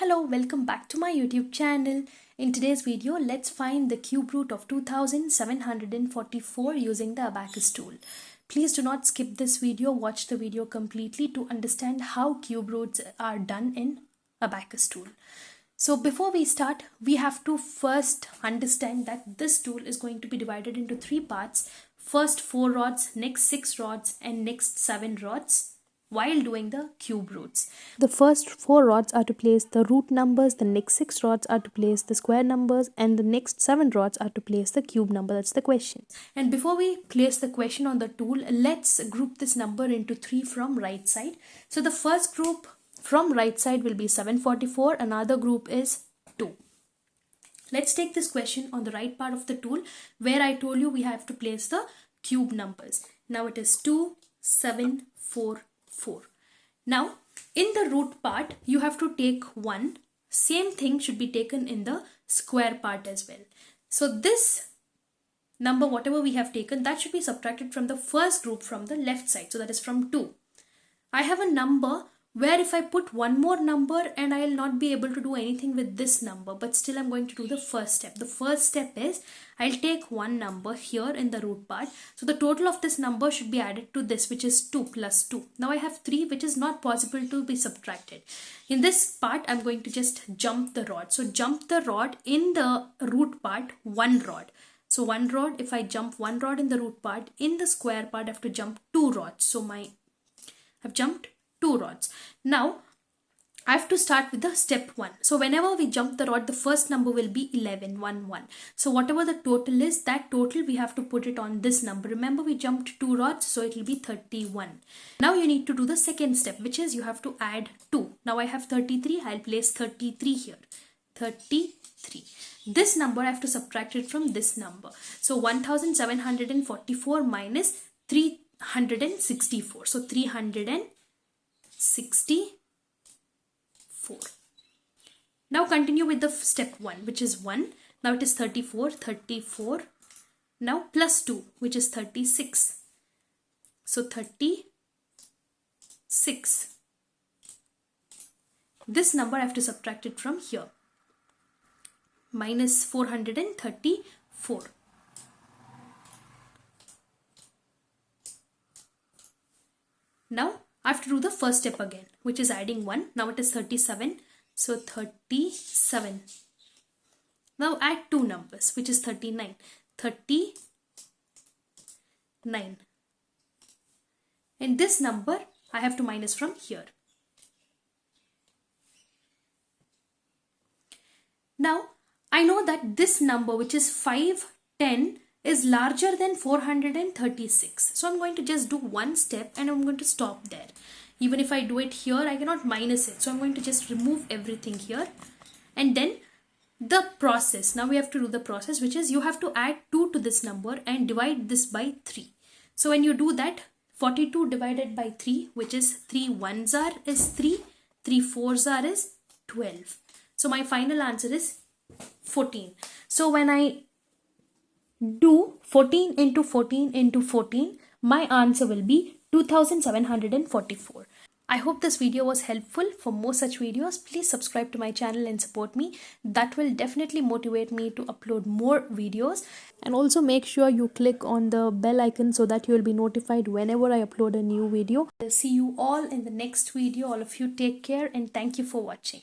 Hello, welcome back to my YouTube channel. In today's video, let's find the cube root of 2744 using the Abacus tool. Please do not skip this video, watch the video completely to understand how cube roots are done in Abacus tool. So before we start, we have to first understand that this tool is going to be divided into three parts. First 4 rods, next 6 rods and next 7 rods. While doing the cube roots, the first 4 rods are to place the root numbers, the next 6 rods are to place the square numbers, and the next 7 rods are to place the cube number. That's the question. And before we place the question on the tool, let's group this number into 3 from right side. So the first group from right side will be 744, another group is 2. Let's take this question on the right part of the tool where I told you we have to place the cube numbers. Now it is 2, 7, 4, 4. Now in the root part you have to take 1. Same thing should be taken in the square part as well. So this number, whatever we have taken, that should be subtracted from the first group from the left side. So that is from 2. I have a number where if I put one more number and I will not be able to do anything with this number, but still I'm going to do the first step. The first step is I'll take one number here in the root part. So the total of this number should be added to this, which is 2 plus 2. Now I have 3, which is not possible to be subtracted. In this part, I'm going to just jump the rod. So jump the rod in the root part, 1 rod. So 1 rod, if I jump 1 rod in the root part, in the square part, I have to jump 2 rods. So I've jumped 2 rods. Now I have to start with the step 1. So whenever we jump the rod, the first number will be 11, 1, 1. So whatever the total is, that total we have to put it on this number. Remember, we jumped 2 rods, so it will be 31. Now you need to do the second step, which is you have to add 2. Now I have 33, I'll place 33 here. 33. This number I have to subtract it from this number. So 1744 minus 364. So 364. Now continue with the step 1, which is 1. Now it is 34, 34. Now plus 2, which is 36. So 36. This number I have to subtract it from here. Minus 434. Now I have to do the first step again, which is adding 1. Now it is 37. So 37. Now add 2 numbers, which is 39. 39. And this number I have to minus from here. Now I know that this number, which is 510, is larger than 436. So I'm going to just do one step and I'm going to stop there. Even if I do it here, I cannot minus it. So I'm going to just remove everything here. And then the process. Now we have to do the process, which is you have to add 2 to this number and divide this by 3. So when you do that, 42 divided by 3, which is 3 ones are is 3, 3 fours are is 12. So my final answer is 14. So when I do 14 into 14 into 14, my answer will be 2744. I hope this video was helpful. For more such videos, please subscribe to my channel and support me. That will definitely motivate me to upload more videos. And also make sure you click on the bell icon so that you will be notified whenever I upload a new video. I'll see you all in the next video. All of you take care and thank you for watching.